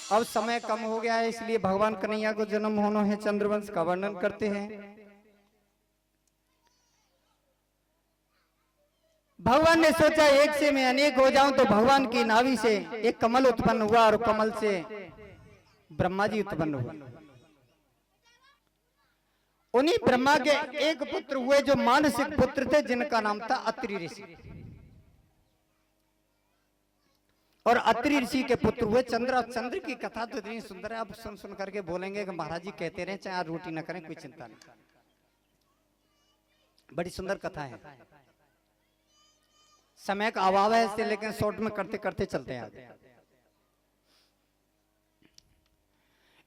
अब समय कम हो गया है, इसलिए भगवान कन्हैया को जन्म होना है चंद्रवंश का वर्णन करते हैं। भगवान ने सोचा एक से मैं अनेक हो जाऊं, तो भगवान की नाभि से एक कमल उत्पन्न हुआ और कमल से ब्रह्मा जी उत्पन्न हुए। उन्हीं ब्रह्मा के एक पुत्र हुए जो मानसिक पुत्र थे, जिनका नाम था अत्रि ऋषि। और अत्रि ऋषि के पुत्र हुए चंद्र। चंद्र की कथा तो इतनी सुंदर है, आप सुन सुन करके बोलेंगे कि महाराज जी कहते रहे, चाहे रोटी ना करें, कोई चिंता नहीं। बड़ी सुंदर कथा है। समय का अभाव है इससे, लेकिन शॉर्ट में करते करते चलते हैं आगे।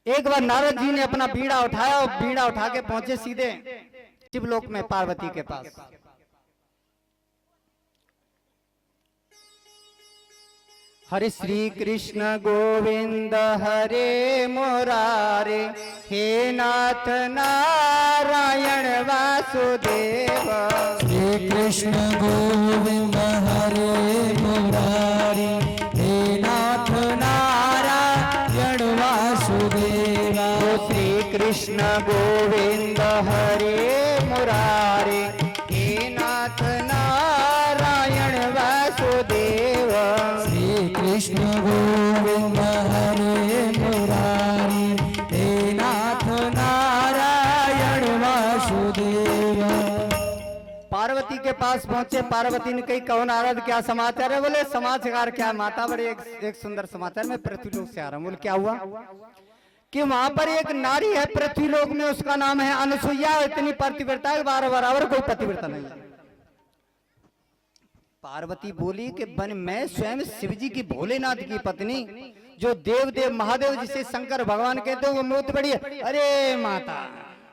एक बार नारद जी ने अपना बीड़ा उठाया और बीड़ा उठा के पहुंचे सीधे शिवलोक में पार्वती के पास। हरे श्री कृष्ण गोविंद हरे मुरारे, हे नाथ नारायण वासुदेव। श्री कृष्ण गोविंद हरे मुरारे, हे नाथ नारायण वासुदेवा। श्री कृष्ण गोविंद हरे मुरारे, हे नाथ नारायण वासुदेव। कृष्ण गोविंद हरे मुरारी, हे नाथ नारायण वासुदेव। पार्वती के पास पहुंचे। पार्वती ने कही, कहो नारद क्या समाचार है? बोले समाचार क्या माता, बड़े एक सुंदर समाचार, मैं पृथ्वीलोक से आ रहा हूं। बोले क्या हुआ? कि वहां पर एक नारी है पृथ्वीलोक में, उसका नाम है अनुसुईया। इतनी पतिव्रता है, बराबर कोई पतिव्रता नहीं है। पार्वती बोली कि बन मैं स्वयं शिवजी की भोलेनाथ की पत्नी, जो देव महादेव जिसे शंकर भगवान कहते हो, वो मूर्ति बड़ी है। अरे माता,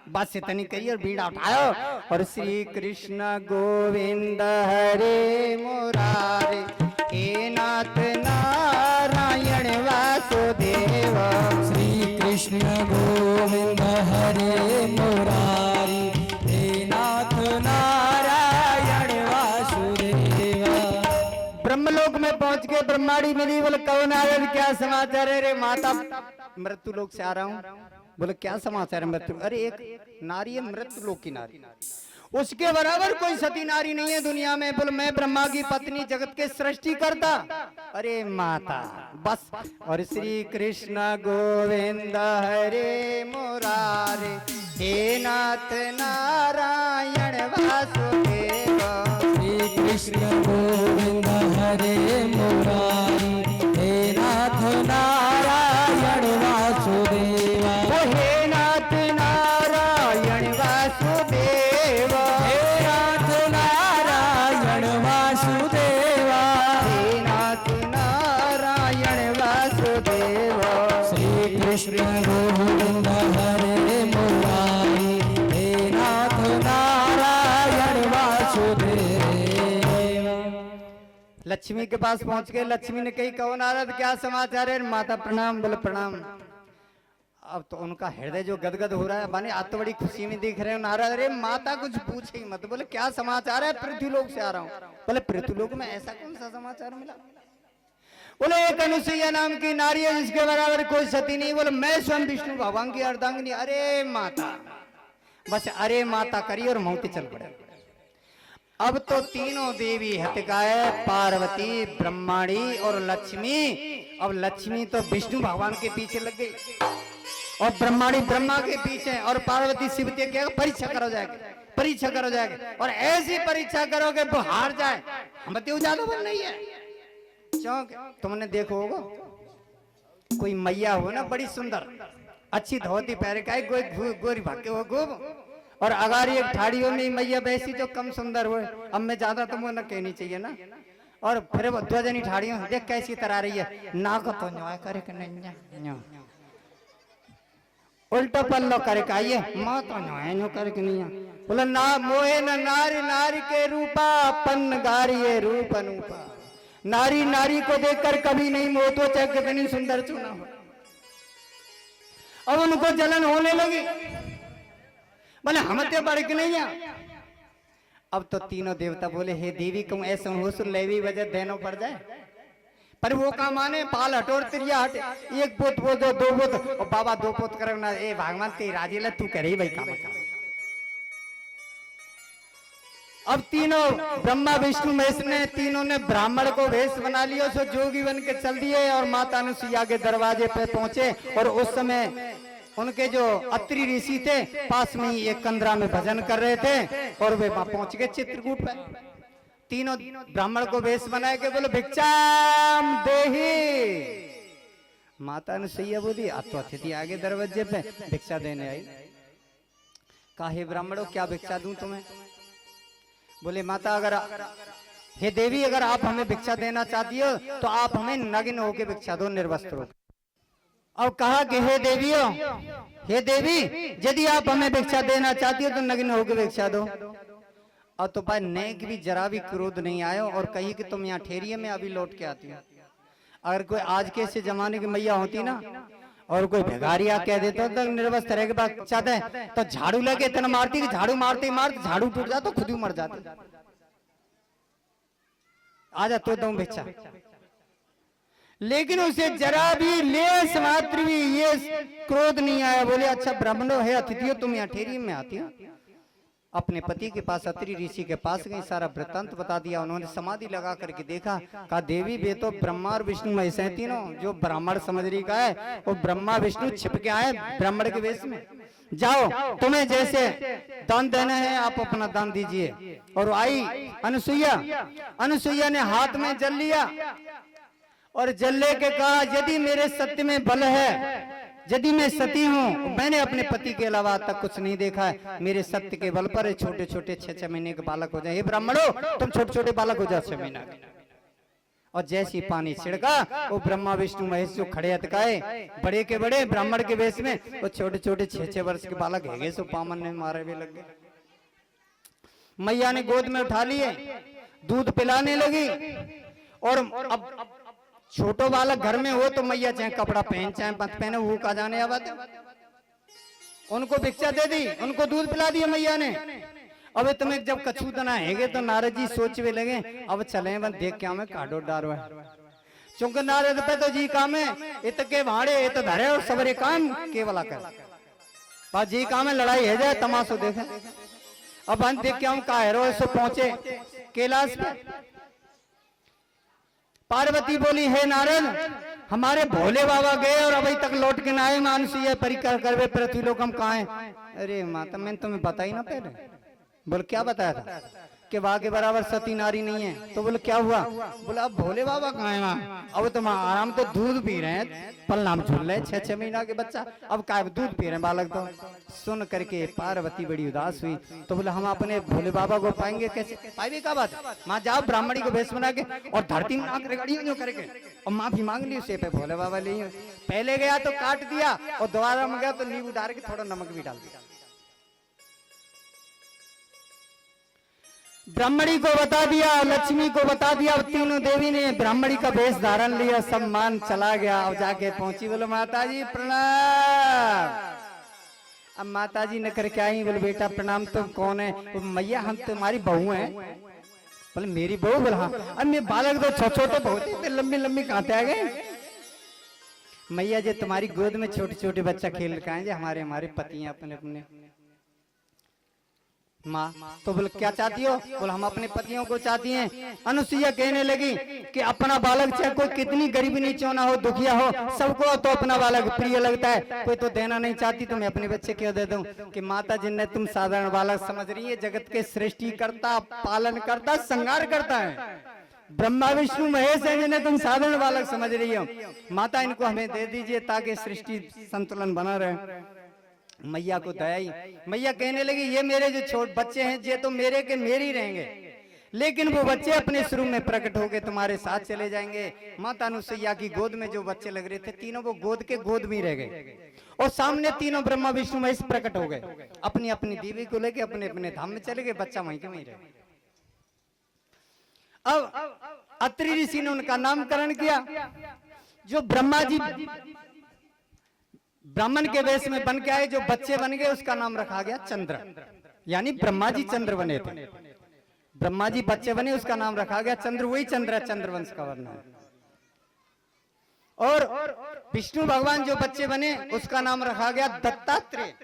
बस इतनी कही और बीड़ा उठाओ और श्री कृष्ण गोविंद हरे मुरारे, हे नाथ नारायण वासुदेव। श्री कृष्ण गोविंद हरे मुरारी, हे नाथ नारायण वासुदेव। ब्रह्मलोक में पहुंच के ब्रह्माड़ी मिली। बोले कहो नारद क्या समाचार है? रे माता, मृत्यु लोक से आ रहा हूं। बोले क्या समाचार है? मृत्यु, अरे एक नारी है मृत्यु लोक की नारी, उसके बराबर कोई सती नारी नहीं है दुनिया में। बोले मैं ब्रह्मा की पत्नी, जगत के सृष्टि करता। अरे माता बस। और श्री कृष्ण गोविंद हरे मुरारे, हे नाथ नारायण वासुदेव। श्री कृष्ण गोविंद हरे मुरारी, हे नाथ नारायण वासुदेवा। हे नाथ नारायण वासुदेव, हे नाथ नारायण वासुदेवा। हे नाथ नारायण वासुदेव। श्री कृष्ण गोविंद हरे मुरारी, हे नाथ नारायण वासुदेव। लक्ष्मी के पास पहुंच गए। लक्ष्मी ने कही, कहो नारद क्या समाचार है? माता प्रणाम। बोले प्रणाम। अब तो उनका हृदय जो गदगद हो रहा है, माने आज तो बड़ी खुशी में दिख रहे हो नारद। अरे माता कुछ पूछे ही मत। बोले क्या समाचार है? पृथ्वीलोक से आ रहा हूँ। बोले पृथ्वीलोक में ऐसा कौन सा समाचार मिला? बोले एक अनुसुईया नाम की नारी है, जिसके बराबर कोई सती नहीं। बोले मैं स्वयं विष्णु भगवान की अर्धांगिनी। अरे माता बस, अरे माता करी और मौती चल पड़े। अब तो तीनों देवी हत्याए, पार्वती, ब्रह्माणी और लक्ष्मी। अब लक्ष्मी तो विष्णु भगवान के पीछे लग गई और ब्रह्माणी ब्रह्मा के पीछे, और पार्वती शिव के क्या परीक्षा करो जाएगी, परीक्षा करो जाएगी। और ऐसी परीक्षा करोगे वो हार जाए, हम तो ज्यादा बल नहीं है। क्योंकि तुमने देखो होगा, कोई मैया हो ना बड़ी सुंदर, अच्छी धोती पहन के, कोई गोरी भाग्य हो खूब, और अगर एक ठाड़ियों में मैया वैसी जो कम सुंदर हो। अब मैं ज्यादा तो मुझे न कहनी चाहिए ना। और फिर वो दो जनी ठाड़ियों देख कैसी तरह रही है, नाक तो न्याय करे कि नहीं, उल्टो पल्लो करे का ये माँ तो न्याय नो करे कि नहीं। बोला ना मोहे न नारी नारी के रूपा, पन्न गारी रूप अनूपा। नारी नारी को देखकर कभी नहीं मोतो, चाहे कितनी सुंदर चुना हो। अब उनको जलन होने लगी। बोले हम तो बढ़ के नहीं है। अब तो तीनों देवता बोले, हे देवी तुम ऐसे हो लेवी वजह देनो पड़ जाए। पर वो का माने पाल हटोर त्रिया हट, एक पोत वो दो पोत, और बाबा दो पोत करे ना, ए भगवान ते राजी ला तू करे भाई काम। अब तीनों ब्रह्मा विष्णु महेश ने तीनों ने ब्राह्मण को वेश बना लिया, सो जोगी बन के चल दिए और माता अनुसुईया के दरवाजे पे पहुंचे। और उस समय उनके जो अत्रि ऋषि थे पास में ही एक कंदरा में भजन कर रहे थे और वे वहां पहुंच गए चित्रकूट पे। तीनों ब्राह्मण को वेश बनाए के बोले भिक्षाम देहि। माता अनुसुईया बोली आ तो अतिथि आगे दरवाजे पे भिक्षा देने आई। कहा हे ब्राह्मणों क्या भिक्षा दूं तुम्हें? बोले माता अगर हे देवी अगर आप हमें भिक्षा देना चाहती हो तो आप हमें नग्न होके भिक्षा दो, निर्वस्त्र होकर। अब कहा कि हे देवियों, हे देवी यदि आप हमें भिक्षा देना चाहती हो तो नग्न होके भिक्षा दो। और तो भाई नेक भी जरा भी क्रोध नहीं आयो और कही कि तुम यहाँ ठेरिये में अभी लौट के आती हो। अगर कोई आज के ऐसे जमाने की मैया होती ना और कोई भिखारिया कह देता तो निर्वस्त्र रह के बाद चाहते हैं तो झाड़ू लगे इतना मारती कि झाड़ू मारते मारते झाड़ू टूट जाता, खुद ही मर जाते। आ जाते तुम भिक्षा, लेकिन उसे जरा भी लेस मात्र भी ये क्रोध नहीं आया। बोले अच्छा ब्राह्मणों है अतिथियों तुम यहाँ ठेरी में आती हो। अपने पति के पास अत्रि ऋषि के पास गई, सारा वृत्तांत बता दिया। उन्होंने समाधि लगा करके देखा, कहा देवी वे तो ब्रह्मा और विष्णु महेश हैं तीनों। जो ब्राह्मण समझ रही का है वो ब्रह्मा विष्णु छिप के आए ब्राह्मण के वेश में। जाओ तुम्हें जैसे दान देना है आप अपना दान दीजिए। और आई अनुसुईया, अनुसुईया ने हाथ में जल लिया और जल्ले के कहा यदि मेरे सत्य में बल है, यदि मैं सती हूँ, मैंने अपने पति के अलावा तक कुछ नहीं देखा है, मेरे सत्य के बल पर छोटे छोटे 6-6 महीने के बालक हो जाए। हे ब्राह्मणों तुम छोटे छोटे बालक हो जाओ 6 महीना के। और जैसी पानी छिड़का वो ब्रह्मा विष्णु महेश जो खड़े अटकाए बड़े के बड़े ब्राह्मण के वेश में, वो छोटे छोटे 6-6 वर्ष के बालक है सो पामन ने मारे हुए लग गए। मैया ने गोद में उठा लिए, दूध पिलाने लगी। और अब छोटो बालक घर में हो तो मैया चाहे कपड़ा पहन चाहे मत पहने वो का जाने आवाज, उनको भिक्षा दे दी, उनको दूध पिला दिया मैया ने। अब तुम्हें जब कछू तना हैगे तो नारद जी सोचवे लगे अब चले बन देख क्या मैं काडो डारो है। चूंकि नारद पे तो जी काम है इत के भाड़े इत धरे और सबरे काम केवला कर बात जी काम है, लड़ाई है जाए तमाशो देखे। अब अंत देख क्या हम काहेरो से पहुंचे कैलाश पे। पार्वती बोली हे नारद हमारे भोले बाबा गए और अभी तक लौट के ना आए, अनुसुईया परिक्रमा करवे पृथ्वी लोक हम कहाँ हैं? अरे माता मैंने तुम्हें बताई ना पहले। बोल क्या बताया था कि वहां के बराबर सती नारी नहीं है। तो बोले क्या हुआ? बोला अब भोले बाबा कहाँ है वहाँ? अब तुम आराम तो दूध पी रहे हैं, पलनाम झूल रहे 6-6 महीना के बच्चा, अब क्या दूध पी रहे हैं बालक। तो सुन करके पार्वती बड़ी उदास हुई। तो बोले हम अपने भोले बाबा को पाएंगे कैसे? पाएंगे क्या बात? माँ जाओ ब्राह्मणी को भेष बना के और धरती में आकर गाड़ियों जो करके और माफी मांग ली उसे पे भोले बाबा ले। पहले गया तो काट दिया और दोबारा में गया तो नींबू डाल के थोड़ा नमक भी डाल दिया। ब्राह्मणी को बता दिया, लक्ष्मी को बता दिया। तीनों देवी ने ब्राह्मणी का वेश धारण लिया, सम्मान चला गया। अब जाके पहुंची, बोलो माता जी प्रणाम। अब माता जी ने करके आई, बोले बेटा प्रणाम। तुम कौन है? मैया हम तुम्हारी बहू हैं। बोले मेरी बहू? बोला हाँ। अब मैं बालक तो छोटे बहुत ही लंबी लंबी कहाँ आ गए? मैया जी तुम्हारी गोद में छोटे छोटे बच्चा खेल रखा है, हमारे पति हैं अपने अपने। माँ तो बोले क्या चाहती हो? बोले हम अपने पतियों को चाहती हैं। अनुसुईया कहने लगी कि अपना बालक चाहे कोई कितनी गरीबी नीचो ना हो, दुखिया हो, सबको तो अपना बालक प्रिय लगता है। कोई तो देना नहीं चाहती तो मैं अपने बच्चे क्यों दे दूं? कि माता जिन्हें तुम साधारण बालक समझ रही है, जगत के सृष्टि करता, पालन करता, संहार करता है ब्रह्मा विष्णु महेश है, जिन्हें तुम साधारण बालक समझ रही हो। माता इनको हमें दे दीजिए ताकि सृष्टि संतुलन बना रहे। मैया को दयाई। मैया कहने लगी ये मेरे जो छोटे बच्चे हैं ये तो मेरे के मेरे रहेंगे, लेकिन वो बच्चे अपने स्वरूप में प्रकट होकर तुम्हारे साथ चले जाएंगे। माता अनुसुईया की गोद में जो बच्चे लग रहे थे तीनों वो गोद के गोद में रह गए और सामने तीनों ब्रह्मा विष्णु महेश प्रकट हो गए। अपनी अपनी देवी को लेके अपने अपने धाम में चले गए, बच्चा वहीं के वहीं रह गए। अब अत्रि ऋषि ने उनका नामकरण किया। जो ब्रह्मा जी ब्राह्मण के वेश में बन के आए, जो बच्चे बन गए उसका नाम रखा गया चंद्र, यानी ब्रह्मा जी चंद्र बने थे। ब्रह्मा जी बच्चे बने उसका नाम रखा गया चंद्र, वही चंद्र है, चंद्रवंश का वर्णन है। और विष्णु भगवान जो बच्चे बने उसका नाम रखा गया दत्तात्रेय,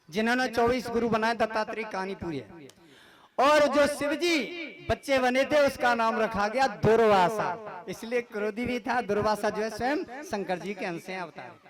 जिन्होंने 24 गुरु बनाए, दत्तात्रेय कहानी पूरी है। और जो शिव जी बच्चे बने थे उसका नाम रखा गया दुर्वासा, इसलिए क्रोधी भी था। दुर्वासा जो है स्वयं शंकर जी के अंश हैं, अवतार।